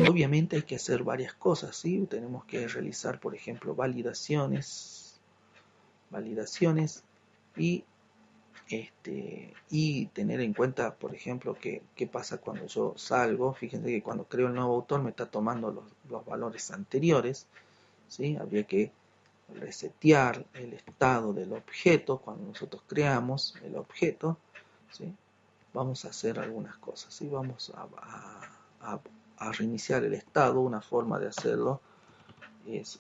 Obviamente hay que hacer varias cosas, ¿sí? Tenemos que realizar, por ejemplo, validaciones y y tener en cuenta, por ejemplo, qué pasa cuando yo salgo. Fíjense que cuando creo el nuevo autor me está tomando los valores anteriores, ¿sí? Habría que resetear el estado del objeto cuando nosotros creamos el objeto, ¿sí? Vamos a hacer algunas cosas, ¿sí? Vamos a reiniciar el estado. Una forma de hacerlo es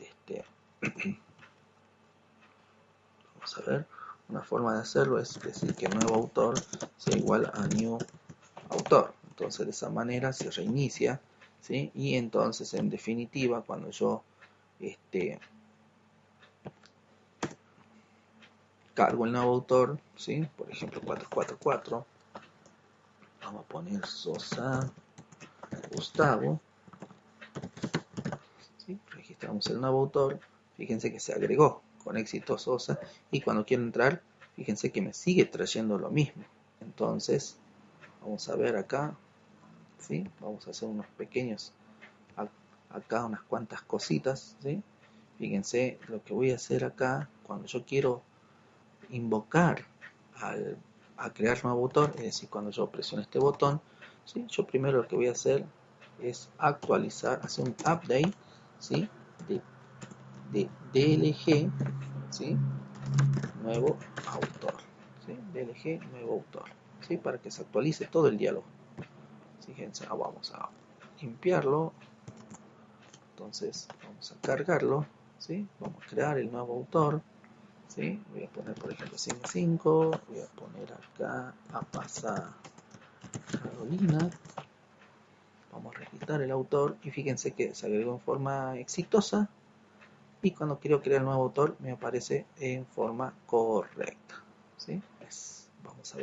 vamos a ver, una forma de hacerlo es decir que nuevo autor sea igual a new autor. Entonces de esa manera se reinicia, ¿sí? Y entonces en definitiva cuando yo cargo el nuevo autor, ¿sí? Por ejemplo 444, vamos a poner Sosa Gustavo, ¿sí? Registramos el nuevo autor, fíjense que se agregó con éxito Sosa, y cuando quiero entrar, fíjense que me sigue trayendo lo mismo. Entonces vamos a ver acá, ¿sí? Vamos a hacer unos pequeños, acá unas cuantas cositas, ¿sí? Fíjense lo que voy a hacer acá cuando yo quiero invocar a crear nuevo autor, es decir, cuando yo presiono este botón, ¿sí? Yo primero lo que voy a hacer es actualizar, hacer un update, ¿sí? de DLG, ¿sí? Nuevo autor, ¿sí? DLG nuevo autor, ¿sí? Para que se actualice todo el diálogo. Fíjense, vamos a limpiarlo. Entonces vamos a cargarlo, ¿sí? Vamos a crear el nuevo autor, ¿sí? Voy a poner por ejemplo 5, voy a poner acá a pasar Carolina, vamos a registrar el autor y fíjense que se agregó en forma exitosa, y cuando quiero crear el nuevo autor me aparece en forma correcta, ¿sí? Vamos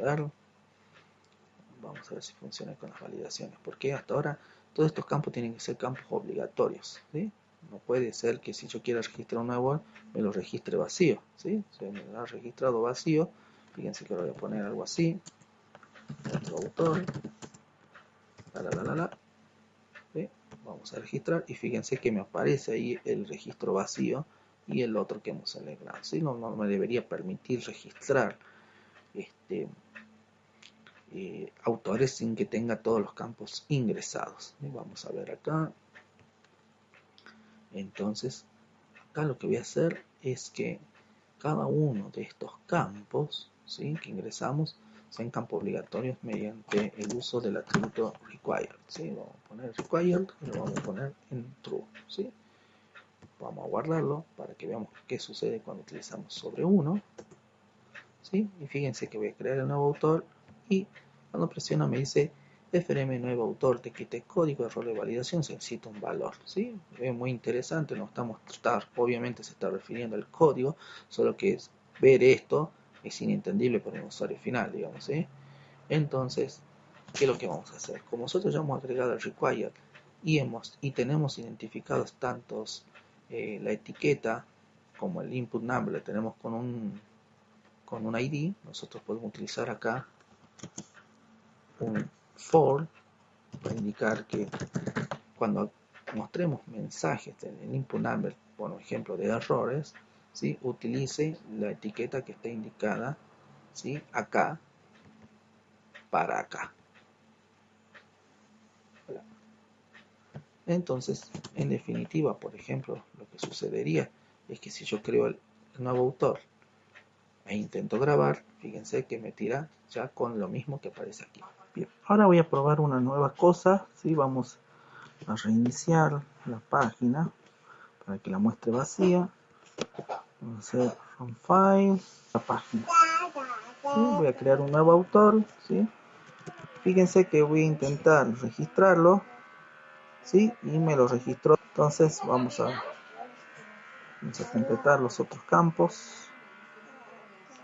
a ver si funciona con las validaciones, porque hasta ahora todos estos campos tienen que ser campos obligatorios, ¿sí? No puede ser que si yo quiera registrar un nuevo, me lo registre vacío, ¿sí? Se me lo ha registrado vacío. Fíjense que lo voy a poner algo así, otro autor, ¿sí? Vamos a registrar y fíjense que me aparece ahí el registro vacío y el otro que hemos seleccionado, ¿sí? No me debería permitir registrar autores sin que tenga todos los campos ingresados. Vamos a ver acá. Entonces acá lo que voy a hacer es que cada uno de estos campos, ¿sí? que ingresamos sean campos obligatorios mediante el uso del atributo required, ¿sí? Vamos a poner required y lo vamos a poner en true, ¿sí? Vamos a guardarlo para que veamos qué sucede cuando utilizamos sobre 1, ¿sí? Y fíjense que voy a crear el nuevo autor y cuando presiono me dice FRM nuevo autor, te quité código de error de validación, se necesita un valor, ¿sí? Es muy interesante, obviamente se está refiriendo al código, solo que ver esto es inentendible para un usuario final, digamos, ¿sí? Entonces, ¿qué es lo que vamos a hacer? Como nosotros ya hemos agregado el required y tenemos identificados tantos la etiqueta como el input number, le tenemos con un ID, nosotros podemos utilizar acá un for para indicar que cuando mostremos mensajes en el input number, por ejemplo de errores, ¿sí? Utilice la etiqueta que está indicada, ¿sí? Acá para acá. Entonces, en definitiva, por ejemplo, lo que sucedería es que si yo creo el nuevo autor e intento grabar, fíjense que me tira ya con lo mismo que aparece aquí. Bien, ahora voy a probar una nueva cosa, ¿sí? Vamos a reiniciar la página para que la muestre vacía. Vamos a hacer from file, la página. ¿Sí? Voy a crear un nuevo autor, ¿sí? Fíjense que voy a intentar registrarlo, ¿sí? Y me lo registró. Entonces vamos a completar los otros campos,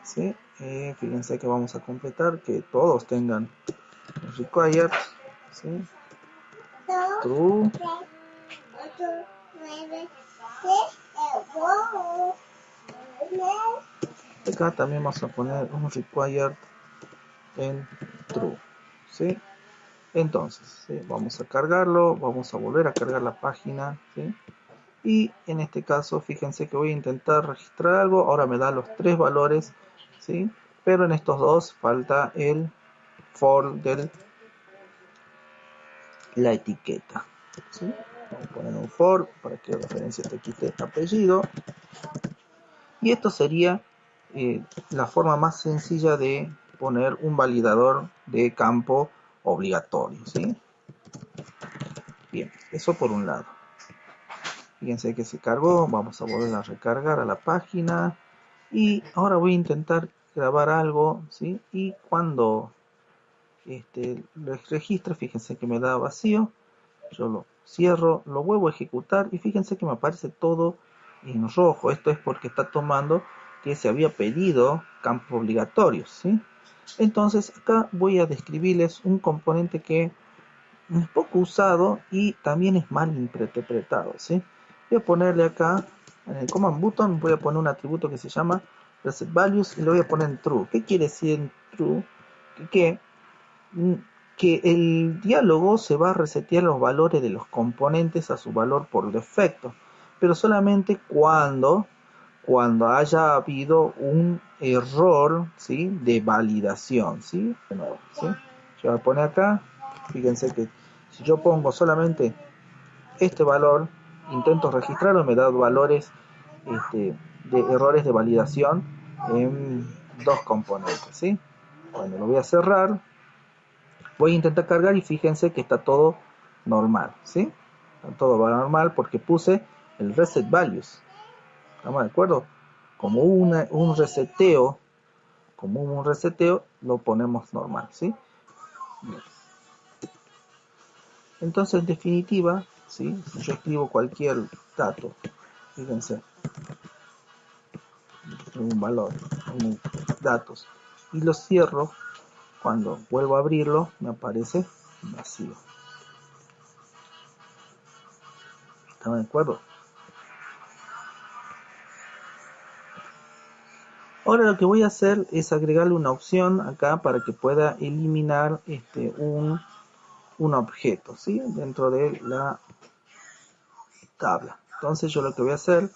¿sí? Fíjense que vamos a completar que todos tengan required, ¿sí? True, Acá también vamos a poner un required en true, ¿sí? Entonces, ¿sí? Vamos a cargarlo, vamos a volver a cargar la página, ¿sí? Y en este caso, fíjense que voy a intentar registrar algo, ahora me da los tres valores, ¿sí? Pero en estos dos falta el for de la etiqueta, ¿sí? Vamos a poner un for para que referencia te quite apellido. Y esto sería la forma más sencilla de poner un validador de campo obligatorio, ¿sí? Bien, eso por un lado. Fíjense que se cargó, vamos a volver a recargar a la página. Y ahora voy a intentar grabar algo, ¿sí? Y cuando lo registre, fíjense que me da vacío. Yo lo cierro, lo vuelvo a ejecutar y fíjense que me aparece todo en rojo. Esto es porque está tomando que se había pedido campos obligatorios, ¿sí? Entonces acá voy a describirles un componente que es poco usado y también es mal interpretado, ¿sí? Voy a ponerle acá en el command button, voy a poner un atributo que se llama reset values y lo voy a poner en true. ¿Qué quiere decir en true? Que el diálogo se va a resetear los valores de los componentes a su valor por defecto, pero solamente cuando haya habido un error, ¿sí? De validación, ¿sí? De nuevo, ¿sí? Yo voy a poner acá, fíjense que si yo pongo solamente este valor, intento registrarlo, me da valores de errores de validación en dos componentes, ¿sí? Bueno, lo voy a cerrar. Voy a intentar cargar y fíjense que está todo normal, ¿sí? Todo va normal porque puse el reset values. ¿Estamos de acuerdo? Como un reseteo, lo ponemos normal, ¿sí? Bien. Entonces, en definitiva, ¿sí? Si yo escribo cualquier dato, fíjense, un valor, un datos, y lo cierro, cuando vuelvo a abrirlo, me aparece vacío. ¿Estamos de acuerdo? Ahora lo que voy a hacer es agregarle una opción acá para que pueda eliminar un objeto, ¿sí? Dentro de la tabla. Entonces yo lo que voy a hacer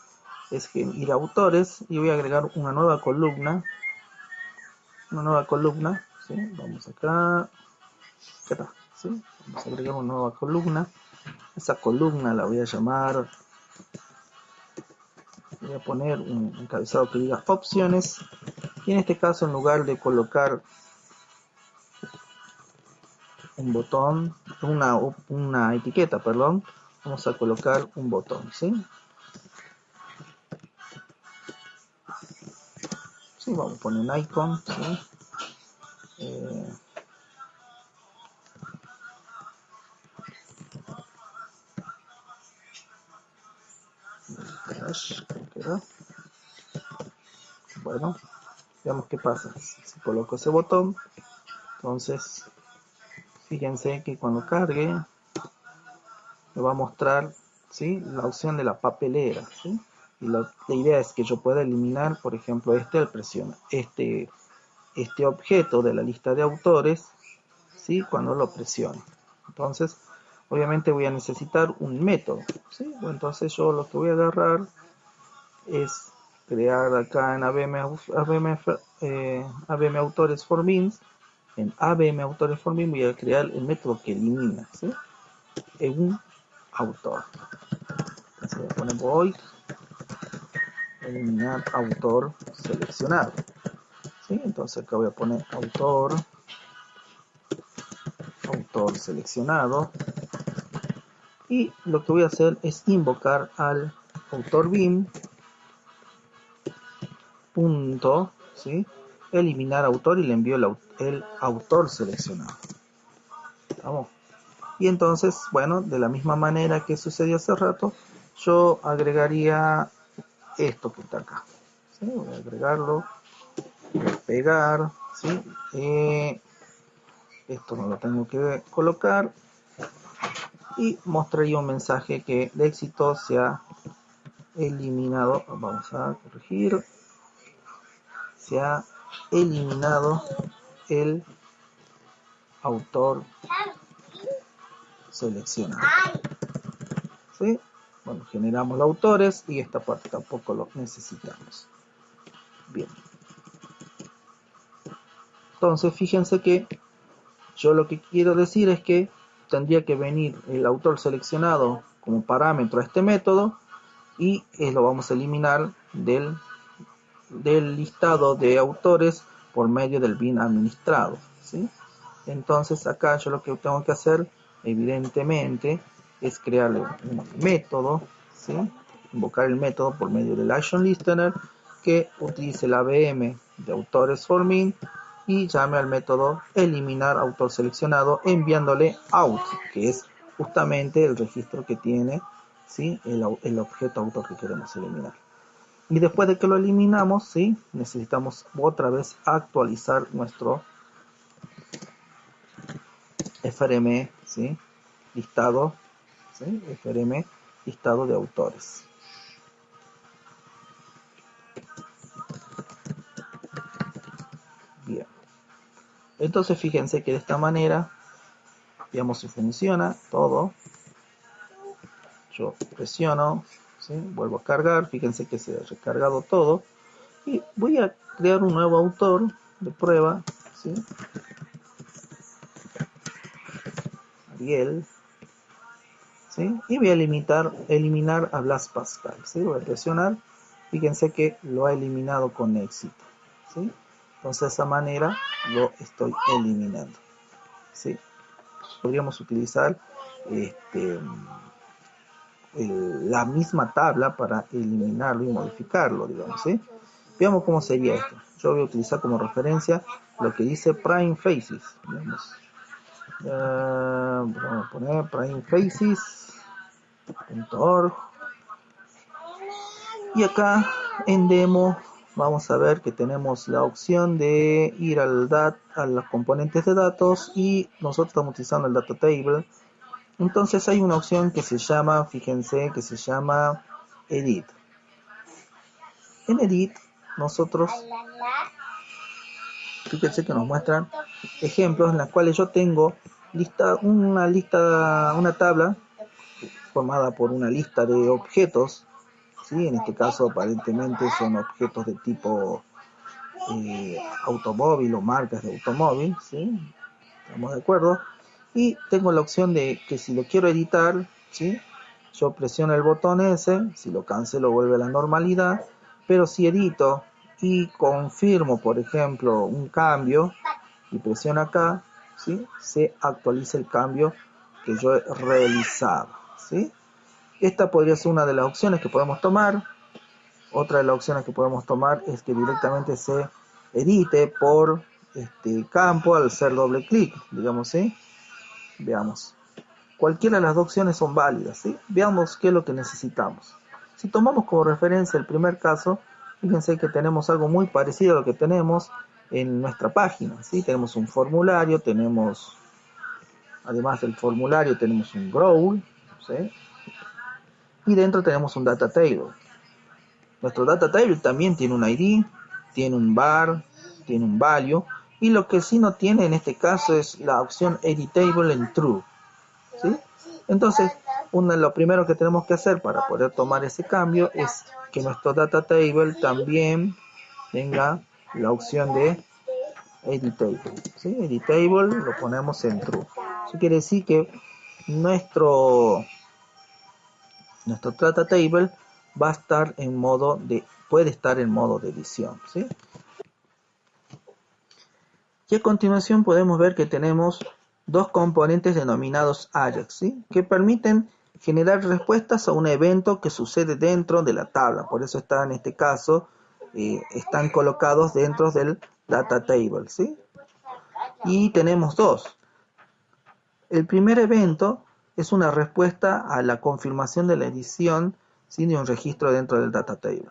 es que ir a autores y voy a agregar una nueva columna. ¿Sí? Vamos acá está, ¿sí? Vamos a agregar una nueva columna. Esa columna la voy a llamar, voy a poner un encabezado que diga opciones. Y en este caso, en lugar de colocar un botón, una etiqueta, perdón, vamos a colocar un botón, ¿sí? Sí, vamos a poner un icon, ¿sí? Bueno, veamos qué pasa. Si coloco ese botón, entonces fíjense que cuando cargue me va a mostrar, ¿sí? La opción de la papelera, ¿sí? Y la idea es que yo pueda eliminar, por ejemplo, este objeto de la lista de autores, ¿sí? Cuando lo presione. Entonces, obviamente voy a necesitar un método, ¿sí? Bueno, entonces yo lo que voy a agarrar es crear acá en ABM Autores for Beans. En ABM Autores for Beans voy a crear el método que elimina, ¿sí? En un autor. Entonces voy a poner void eliminar autor seleccionado, ¿sí? Entonces acá voy a poner autor seleccionado y lo que voy a hacer es invocar al autor bin punto, ¿sí? Eliminar autor y le envío el autor seleccionado. ¿Vamos? Y entonces, bueno, de la misma manera que sucedió hace rato, yo agregaría esto que está acá, ¿sí? Voy a agregarlo, voy a pegar, ¿sí? Esto no lo tengo que colocar y mostraría un mensaje que de éxito se ha eliminado. Vamos a corregir, se ha eliminado el autor seleccionado. ¿Sí? Bueno, generamos los autores y esta parte tampoco lo necesitamos. Bien. Entonces, fíjense que yo lo que quiero decir es que tendría que venir el autor seleccionado como parámetro a este método y lo vamos a eliminar del listado de autores por medio del bin administrado, ¿sí? Entonces acá yo lo que tengo que hacer evidentemente es crearle un método, ¿sí? Invocar el método por medio del action listener que utilice la VM de autores for min y llame al método eliminar autor seleccionado enviándole out, que es justamente el registro que tiene, ¿sí? el objeto autor que queremos eliminar. Y después de que lo eliminamos, ¿sí? Necesitamos otra vez actualizar nuestro FRM, ¿sí? Listado, ¿sí? FRM listado de autores. Bien. Entonces fíjense que de esta manera, veamos si funciona todo. Yo presiono, ¿sí? Vuelvo a cargar, fíjense que se ha recargado todo. Y voy a crear un nuevo autor de prueba, ¿sí? Ariel, ¿sí? Y voy a eliminar a Blas Pascal, ¿sí? Voy a presionar, fíjense que lo ha eliminado con éxito, ¿sí? Entonces de esa manera lo estoy eliminando, ¿sí? Podríamos utilizar la misma tabla para eliminarlo y modificarlo, digamos, ¿sí? Veamos cómo sería esto. Yo voy a utilizar como referencia lo que dice Prime Faces, digamos. Vamos a poner primefaces.org y acá en demo vamos a ver que tenemos la opción de ir a los componentes de datos y nosotros estamos utilizando el data table. Entonces hay una opción que se llama, fíjense, que se llama edit. En edit nosotros, fíjense que nos muestran ejemplos en los cuales yo tengo una tabla formada por una lista de objetos, ¿sí? En este caso aparentemente son objetos de tipo automóvil o marcas de automóvil, ¿sí? ¿Estamos de acuerdo? Y tengo la opción de que si lo quiero editar, ¿sí? Yo presiono el botón S, si lo cancelo vuelve a la normalidad, pero si edito y confirmo, por ejemplo, un cambio y presiono acá, ¿sí? Se actualiza el cambio que yo he realizado, ¿sí? Esta podría ser una de las opciones que podemos tomar. Otra de las opciones que podemos tomar es que directamente se edite por campo al hacer doble clic, digamos, ¿sí? Veamos. Cualquiera de las dos opciones son válidas, ¿sí? Veamos qué es lo que necesitamos. Si tomamos como referencia el primer caso, fíjense que tenemos algo muy parecido a lo que tenemos en nuestra página, ¿sí? Tenemos un formulario, además del formulario, tenemos un growl, ¿sí? Y dentro tenemos un data table. Nuestro data table también tiene un ID, tiene un var, tiene un value, y lo que sí no tiene en este caso es la opción editable en true, ¿sí? Entonces, lo primero que tenemos que hacer para poder tomar ese cambio es que nuestro data table también tenga la opción de editable, ¿sí? Editable lo ponemos en true. Eso quiere decir que nuestro data table va a estar puede estar en modo de edición, ¿sí? Y a continuación podemos ver que tenemos dos componentes denominados Ajax, ¿sí? Que permiten generar respuestas a un evento que sucede dentro de la tabla. Por eso en este caso, están colocados dentro del data table, ¿sí? Y tenemos dos. El primer evento es una respuesta a la confirmación de la edición, ¿sí? De un registro dentro del data table.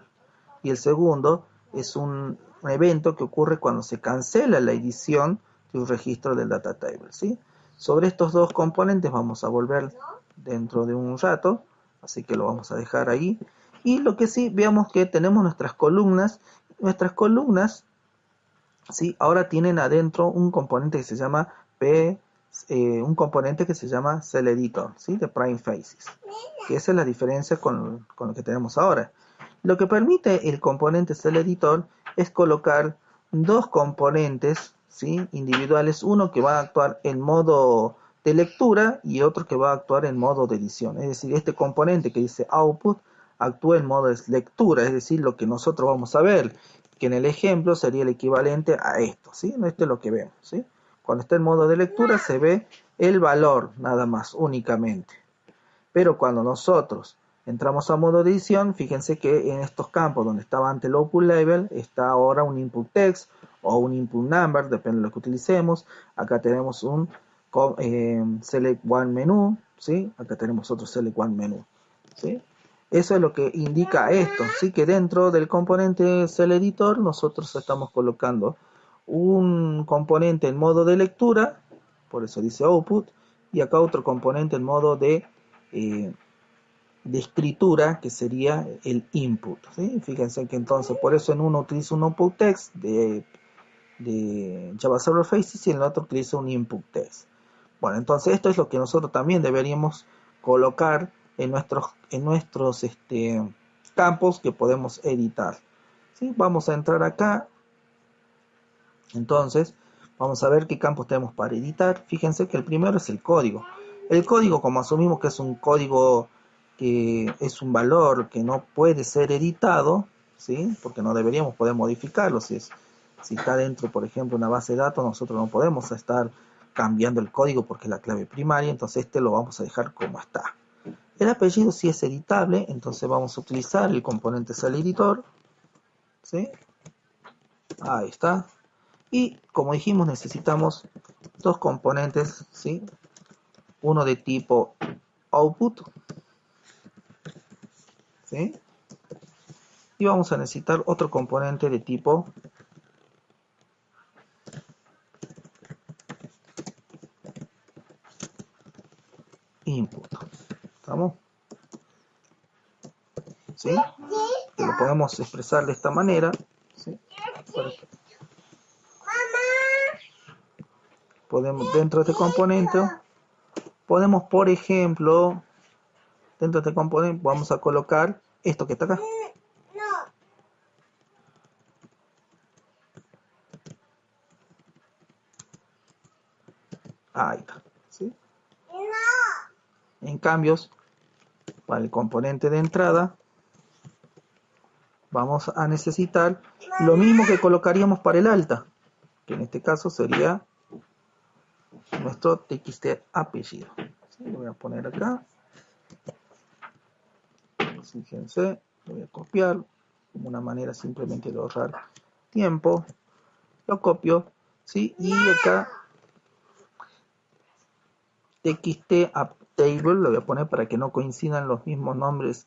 Y el segundo es un evento que ocurre cuando se cancela la edición de un registro del data table, ¿sí? Sobre estos dos componentes vamos a volver dentro de un rato, así que lo vamos a dejar ahí. Y lo que sí, veamos que tenemos nuestras columnas ¿sí? Ahora tienen adentro un componente que se llama un componente que se llama CellEditor, ¿sí? De Prime Faces, que esa es la diferencia con lo que tenemos ahora. Lo que permite el componente CellEditor es colocar dos componentes, ¿sí? Individuales, uno que va a actuar en modo de lectura y otro que va a actuar en modo de edición. Es decir, este componente que dice output actúa en modo de lectura, es decir, lo que nosotros vamos a ver, que en el ejemplo sería el equivalente a esto, ¿sí? Esto es lo que vemos, ¿sí? Cuando está en modo de lectura se ve el valor nada más, únicamente. Pero cuando nosotros entramos a modo de edición, fíjense que en estos campos donde estaba antes el output label, está ahora un input text o un input number, depende de lo que utilicemos. Acá tenemos un select one menu, ¿sí? Acá tenemos otro select one menu, ¿sí? Eso es lo que indica esto, ¿sí? Que dentro del componente CellEditor nosotros estamos colocando un componente en modo de lectura, por eso dice output, y acá otro componente en modo eh, de escritura, que sería el input, ¿sí? Fíjense que entonces por eso en uno utiliza un output text de Java Server Faces y en el otro utiliza un input text. Bueno, entonces esto es lo que nosotros también deberíamos colocar en nuestros campos que podemos editar, ¿sí? Vamos a entrar acá, entonces vamos a ver qué campos tenemos para editar. Fíjense que el primero es el código. El código, como asumimos que es un código que es un valor que no puede ser editado, ¿sí? Porque no deberíamos poder modificarlo. Si está dentro, por ejemplo, una base de datos, nosotros no podemos estar cambiando el código porque es la clave primaria, entonces este lo vamos a dejar como está. El apellido sí es editable, entonces vamos a utilizar el componente CellEditor, ¿sí? Ahí está. Y como dijimos, necesitamos dos componentes, ¿sí? Uno de tipo output, ¿sí? Y vamos a necesitar otro componente de tipo input. ¿Estamos? ¿Sí? Que lo podemos expresar de esta manera, ¿sí? Podemos, dentro de este componente, podemos, por ejemplo, dentro de este componente, vamos a colocar esto que está acá. Ahí está, ¿sí? En cambios, para el componente de entrada, vamos a necesitar lo mismo que colocaríamos para el alta, que en este caso sería nuestro txt apellido. ¿Sí? Lo voy a poner acá. Fíjense, lo voy a copiar como una manera simplemente de ahorrar tiempo. Lo copio, ¿sí? Y acá txt table lo voy a poner para que no coincidan los mismos nombres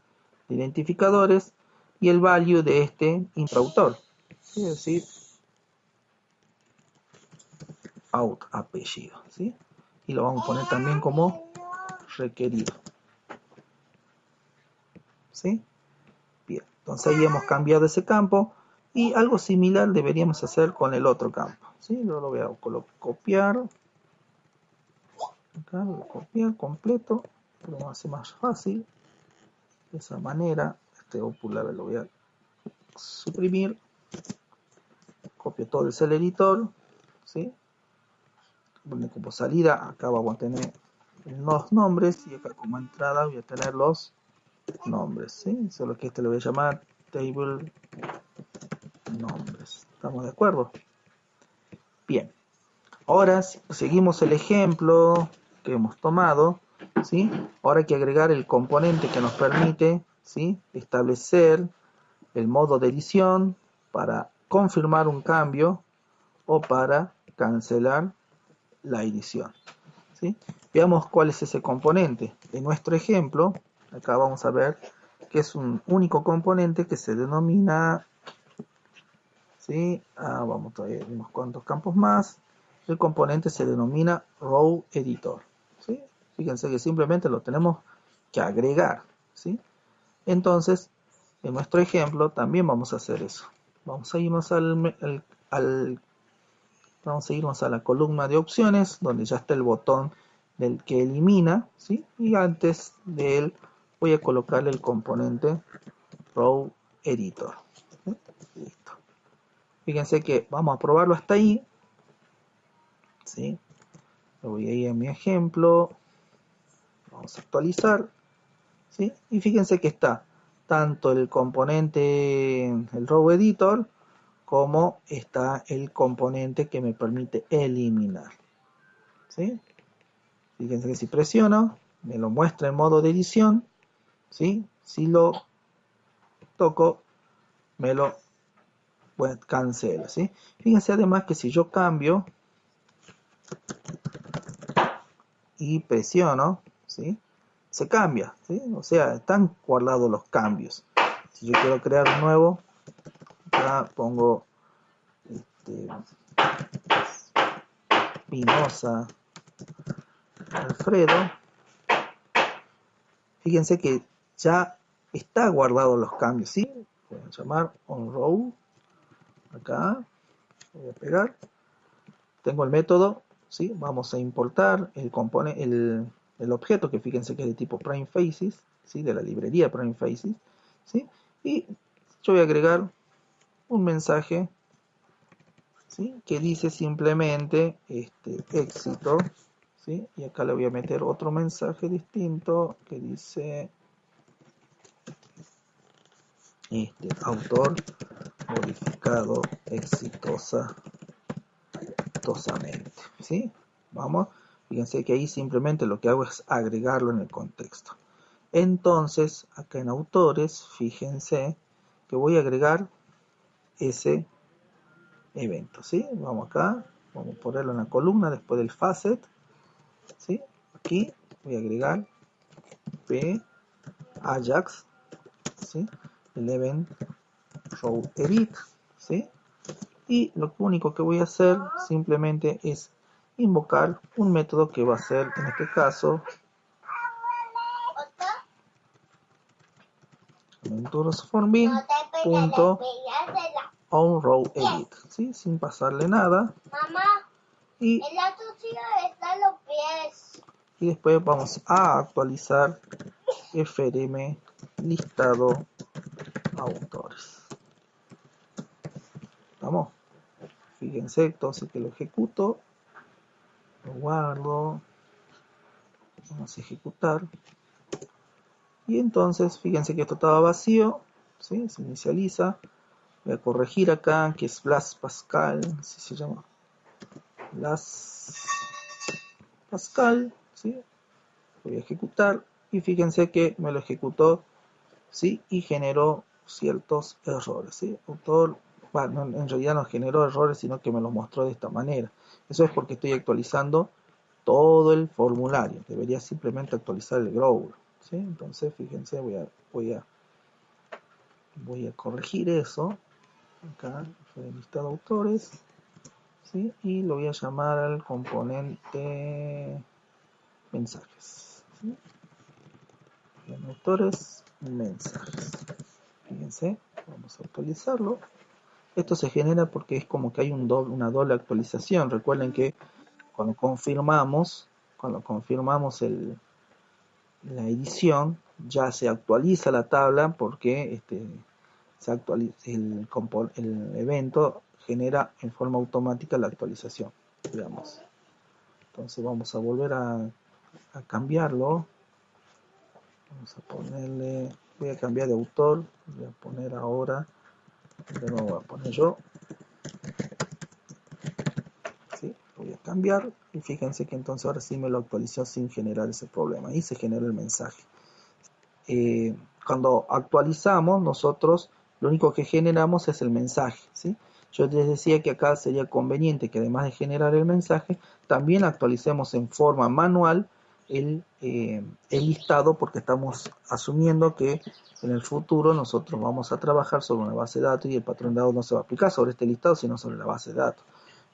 de identificadores, y el value de este introductor, es decir, out apellido, ¿sí? Y lo vamos a poner también como requerido, ¿sí? Bien, entonces ahí hemos cambiado ese campo, y algo similar deberíamos hacer con el otro campo, ¿sí? Yo lo voy a copiar, acá lo voy a copiar completo, lo vamos a hacer más fácil, de esa manera. Este popular lo voy a suprimir, copio todo el CellEditor, ¿sí? Como salida acá vamos a tener los nombres, y acá como entrada voy a tener los nombres, ¿sí? Solo que este lo voy a llamar table nombres. ¿Estamos de acuerdo? Bien. Ahora seguimos el ejemplo que hemos tomado, ¿sí? Ahora hay que agregar el componente que nos permite, ¿sí? Establecer el modo de edición para confirmar un cambio o para cancelar la edición, ¿sí? Veamos cuál es ese componente. En nuestro ejemplo, acá vamos a ver que es un único componente que se denomina, ¿sí? Vamos a ver unos cuantos campos más. El componente se denomina Row Editor, ¿sí? Fíjense que simplemente lo tenemos que agregar, ¿sí? Entonces, en nuestro ejemplo también vamos a hacer eso. Vamos a irnos al Vamos a irnos a la columna de opciones, donde ya está el botón del que elimina, ¿sí? Y antes de él voy a colocarle el componente Row Editor. ¿Sí? Listo. Fíjense que vamos a probarlo hasta ahí, ¿sí? Le voy a ir a mi ejemplo, vamos a actualizar, ¿sí? Y fíjense que está tanto el componente, el Row Editor, como está el componente que me permite eliminar, ¿sí? Fíjense que si presiono, me lo muestra en modo de edición, ¿sí? Si lo toco, me lo cancela, ¿sí? Fíjense además que si yo cambio y presiono, ¿sí? Se cambia, ¿sí? O sea, están guardados los cambios. Si yo quiero crear un nuevo, acá pongo Pinoza Alfredo. Fíjense que ya está guardado los cambios, ¿sí? Voy a llamar onRow. Acá voy a pegar. Tengo el método, ¿sí? Vamos a importar el objeto, que fíjense que es de tipo PrimeFaces, ¿sí? De la librería PrimeFaces, ¿sí? Y yo voy a agregar un mensaje, ¿sí? Que dice simplemente éxito, ¿sí? Y acá le voy a meter otro mensaje distinto que dice autor modificado exitosamente, ¿sí? Vamos, fíjense que ahí simplemente lo que hago es agregarlo en el contexto. Entonces, acá en autores, fíjense que voy a agregar ese evento, ¿sí? Vamos acá, vamos a ponerlo en la columna después del facet, ¿sí? Aquí voy a agregar p ajax, ¿sí? El event row edit, ¿sí? Y lo único que voy a hacer simplemente es invocar un método que va a ser, en este caso, onRowEdit, ¿sí? Sin pasarle nada. Y después vamos a actualizar frm listado autores. Vamos, fíjense entonces que lo ejecuto, lo guardo, vamos a ejecutar, y entonces fíjense que esto estaba vacío, ¿sí? Se inicializa. Voy a corregir acá que es Blas Pascal, así se llama, Blas Pascal, ¿sí? Voy a ejecutar y fíjense que me lo ejecutó, ¿sí? Y generó ciertos errores, ¿sí? Autor, bueno, en realidad no generó errores, sino que me los mostró de esta manera. Eso es porque estoy actualizando todo el formulario. Debería simplemente actualizar el Growler, ¿sí? Entonces, fíjense, voy a corregir eso. Acá, listado de autores, ¿sí? Y lo voy a llamar al componente mensajes, ¿sí? Autores, mensajes. Fíjense, vamos a actualizarlo. Esto se genera porque es como que hay una doble actualización. Recuerden que cuando confirmamos la edición, ya se actualiza la tabla porque el evento genera en forma automática la actualización, digamos. Entonces vamos a volver a cambiarlo. Vamos a ponerle, voy a cambiar de autor, voy a poner ahora, de nuevo voy a poner yo, ¿sí? Voy a cambiar y fíjense que entonces ahora sí me lo actualizó sin generar ese problema, y se generó el mensaje. Cuando actualizamos, nosotros lo único que generamos es el mensaje, ¿sí? Yo les decía que acá sería conveniente que además de generar el mensaje, también actualicemos en forma manual el listado, porque estamos asumiendo que en el futuro nosotros vamos a trabajar sobre una base de datos y el patrón de datos no se va a aplicar sobre este listado, sino sobre la base de datos.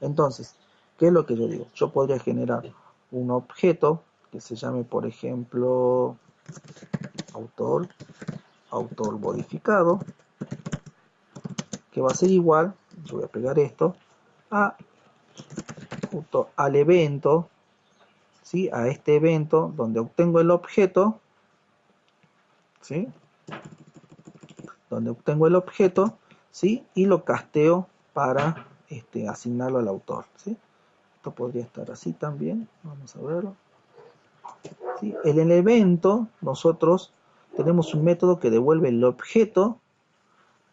Entonces, ¿qué es lo que yo digo? Yo podría generar un objeto que se llame, por ejemplo, autor modificado, que va a ser igual, yo voy a pegar esto, a justo al evento, ¿sí? A este evento donde obtengo el objeto, ¿sí? Donde obtengo el objeto, ¿sí? Y lo casteo para asignarlo al autor, ¿sí? Esto podría estar así también, vamos a verlo. ¿Sí? En el evento nosotros tenemos un método que devuelve el objeto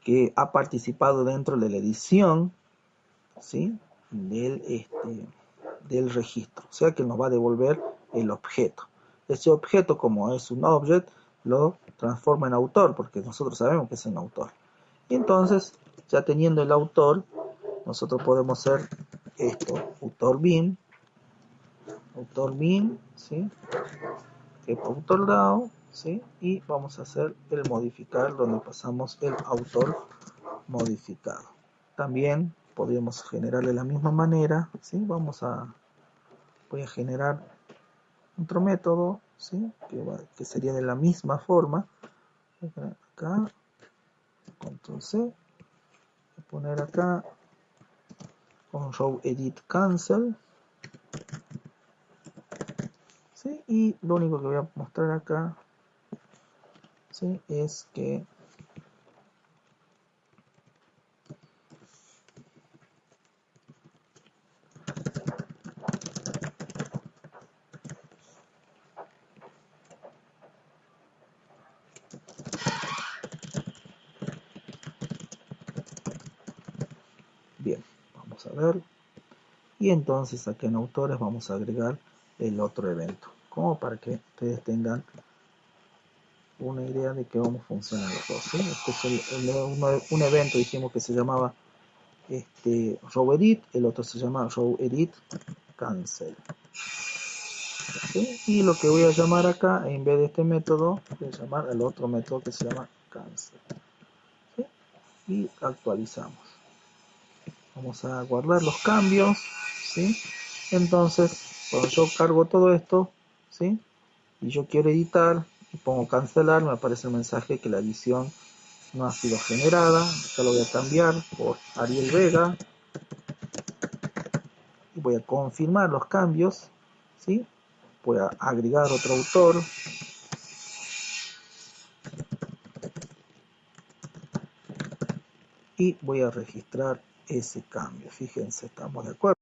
que ha participado dentro de la edición, ¿sí? del registro, o sea que nos va a devolver el objeto. Ese objeto, como es un object, lo transforma en autor, porque nosotros sabemos que es un autor. Y entonces, ya teniendo el autor, nosotros podemos hacer esto, autor bin, ¿sí? Autor DAO, ¿sí? Y vamos a hacer el modificar, donde pasamos el autor modificado. También podríamos generar de la misma manera, ¿sí? Voy a generar otro método, ¿sí? Que sería de la misma forma. Acá, Control C, voy a poner acá con row edit cancel, ¿sí? Y lo único que voy a mostrar acá, ¿sí? Es que bien, vamos a ver. Y entonces acá en autores vamos a agregar el otro evento, como para que ustedes tengan una idea de cómo funcionan los dos, ¿sí? Este es un evento, dijimos que se llamaba row edit, el otro se llama row edit cancel, ¿sí? Y lo que voy a llamar acá, en vez de este método, voy a llamar al otro método que se llama cancel, ¿sí? Y actualizamos. Vamos a guardar los cambios, ¿sí? Entonces, cuando yo cargo todo esto, ¿sí? Y yo quiero editar y pongo cancelar, me aparece el mensaje que la edición no ha sido generada. Acá lo voy a cambiar por Ariel Vega y voy a confirmar los cambios, ¿sí? Voy a agregar otro autor y voy a registrar ese cambio. Fíjense, estamos de acuerdo.